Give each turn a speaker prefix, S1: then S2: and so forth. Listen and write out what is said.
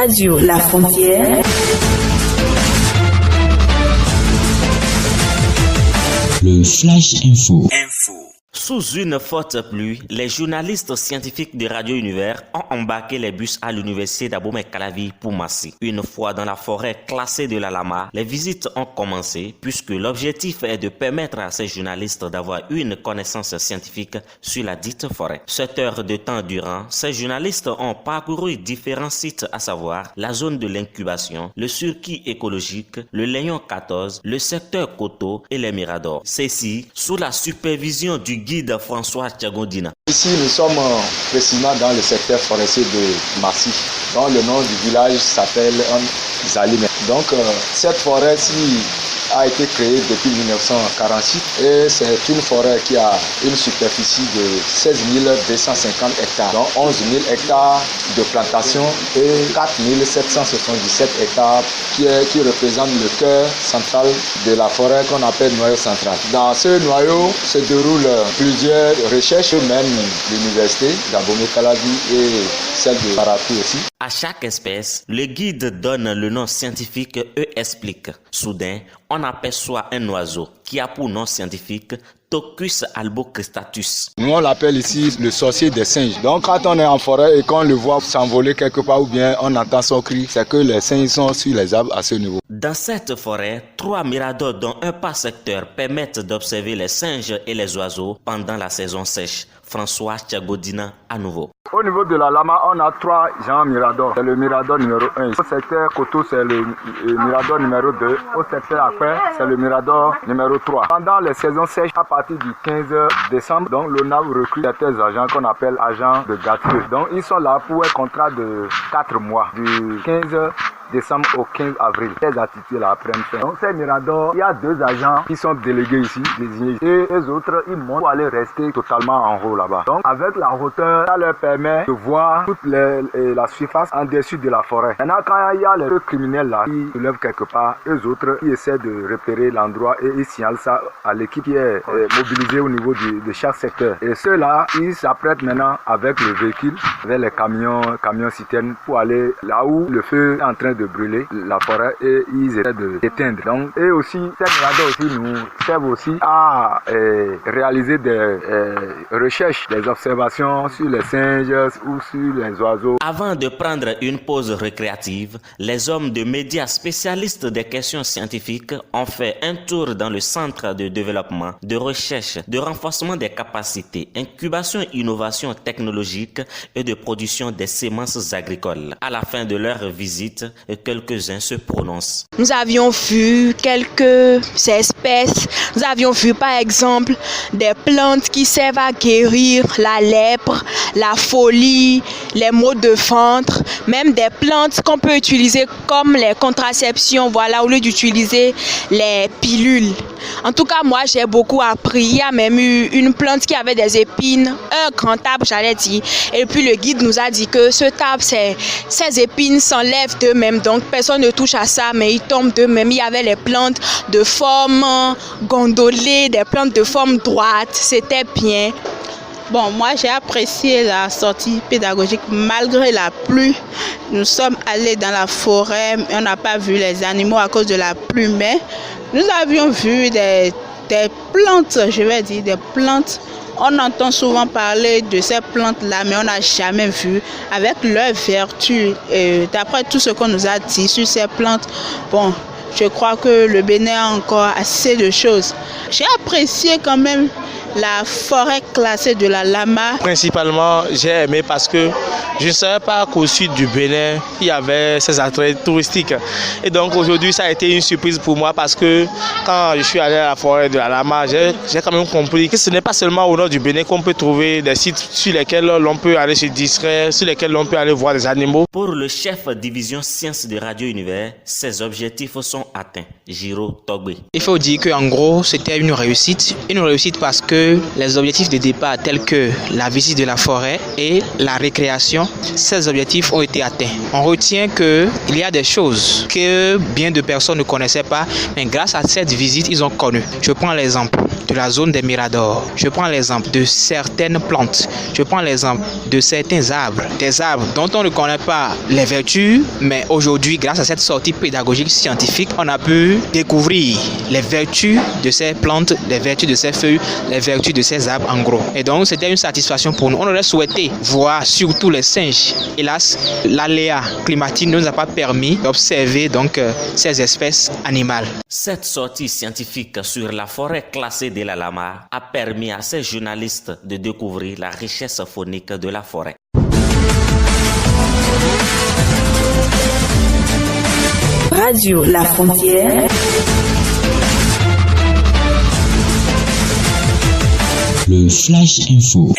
S1: Radio La Frontière.
S2: Le Flash Info.
S3: Sous une forte pluie, les journalistes scientifiques de Radio Univers ont embarqué les bus à l'université d'Abomey-Calavi pour Massy. Une fois dans la forêt classée de la Lama, les visites ont commencé puisque l'objectif est de permettre à ces journalistes d'avoir une connaissance scientifique sur la dite forêt. 7 heures de temps durant, ces journalistes ont parcouru différents sites, à savoir la zone de l'incubation, le circuit écologique, le Léon 14, le secteur Koto et les Miradors. Ceci sous la supervision du guide François Tchagodina.
S4: Ici, nous sommes précisément dans le secteur forestier de Massy, dont le nom du village s'appelle Zalim. Donc, cette forêt-ci a été créée depuis 1948 et c'est une forêt qui a une superficie de 16 250 hectares, dont 11 000 hectares de plantation et 4 777 hectares qui représentent le cœur central de la forêt qu'on appelle noyau central. Dans ce noyau se déroulent plusieurs recherches, même l'université d'Abomey-Calavi et celle de Paratou aussi.
S3: À chaque espèce, le guide donne le nom scientifique et explique. Soudain, on aperçoit un oiseau qui a pour nom scientifique Tocus albocristatus.
S4: Nous on l'appelle ici le sorcier des singes. Donc quand on est en forêt et qu'on le voit s'envoler quelque part ou bien on entend son cri, c'est que les singes sont sur les arbres à ce niveau.
S3: Dans cette forêt, 3 miradors dont un par secteur permettent d'observer les singes et les oiseaux pendant la saison sèche. François Tchagodina à nouveau.
S4: Au niveau de la Lama, on a 3 genres miradors. C'est le mirador numéro 1. Au secteur Koto, c'est le mirador numéro 2. Au secteur Akpé, c'est le mirador numéro 3. Pendant les saisons sèches, à partir du 15 décembre, donc l'ONAV recrute certains agents qu'on appelle agents de garde-feu. Donc ils sont là pour un contrat de 4 mois, du 15 décembre au 15 avril. Ces activités là prennent fin. Donc ces miradors, il y a 2 agents qui sont délégués ici, désignés. Et les autres, ils montent pour aller rester totalement en haut là-bas. Donc avec la hauteur, ça leur permet de voir toute la surface en dessus de la forêt. Maintenant, quand il y a les criminels là qui se lèvent quelque part, eux autres, ils essaient de repérer l'endroit et ils signalent ça à l'équipe qui est mobilisée au niveau de chaque secteur. Et ceux-là, ils s'apprêtent maintenant avec le véhicule, avec les camions citernes pour aller là où le feu est en train de brûler la forêt et ils essaient de d'éteindre. Donc, et aussi, ces miradors aussi nous servent aussi à réaliser des recherches, des observations sur les singes ou sur les oiseaux.
S3: Avant de prendre une pause récréative, les hommes de médias spécialistes des questions scientifiques ont fait un tour dans le centre de développement, de recherche, de renforcement des capacités, incubation, innovation technologique et de production des semences agricoles. À la fin de leur visite, quelques-uns se prononcent.
S5: Nous avions vu quelques espèces. Nous avions vu par exemple des plantes qui servent à guérir la lèpre, la folie, les maux de ventre, même des plantes qu'on peut utiliser comme les contraceptions, voilà, au lieu d'utiliser les pilules. En tout cas, moi, j'ai beaucoup appris. Il y a même eu une plante qui avait des épines, un grand arbre, j'allais dire. Et puis, le guide nous a dit que ce arbre, ces épines s'enlèvent d'eux-mêmes. Donc, personne ne touche à ça, mais ils tombent d'eux-mêmes. Il y avait les plantes de forme gondolée, des plantes de forme droite. C'était bien.
S6: Bon, moi, j'ai apprécié la sortie pédagogique malgré la pluie. Nous sommes allés dans la forêt, mais on n'a pas vu les animaux à cause de la pluie, mais nous avions vu des plantes, je vais dire, des plantes. On entend souvent parler de ces plantes-là, mais on n'a jamais vu avec leurs vertus. D'après tout ce qu'on nous a dit sur ces plantes, bon, je crois que le Bénin a encore assez de choses. J'ai apprécié quand même la forêt classée de la Lama.
S7: Principalement, j'ai aimé parce que je ne savais pas qu'au sud du Bénin, il y avait ces attraits touristiques. Et donc aujourd'hui, ça a été une surprise pour moi parce que quand je suis allé à la forêt de la Lama, j'ai quand même compris que ce n'est pas seulement au nord du Bénin qu'on peut trouver des sites sur lesquels l'on peut aller se distraire, sur lesquels l'on peut aller voir des animaux.
S3: Pour le chef division sciences de Radio Univers, ces objectifs sont atteints. Giro Togbe.
S8: Il faut dire qu'en gros, c'était une réussite parce que
S7: que les objectifs de départ tels que la visite de la forêt et la récréation, ces objectifs ont été atteints. On retient qu'il y a des choses que bien de personnes ne connaissaient pas, mais grâce à cette visite, ils ont connu. Je prends l'exemple de la zone des miradors. Je prends l'exemple de certaines plantes. Je prends l'exemple de certains arbres. Des arbres dont on ne connaît pas les vertus, mais aujourd'hui, grâce à cette sortie pédagogique scientifique, on a pu découvrir les vertus de ces plantes, les vertus de ces feuilles, les vertus de ces arbres en gros. Et donc, c'était une satisfaction pour nous. On aurait souhaité voir surtout les singes. Hélas, l'aléa climatique ne nous a pas permis d'observer donc ces espèces animales.
S3: Cette sortie scientifique sur la forêt classée de la Lama a permis à ces journalistes de découvrir la richesse faunique de la forêt.
S1: Radio La Frontière.
S2: Le Flash Info.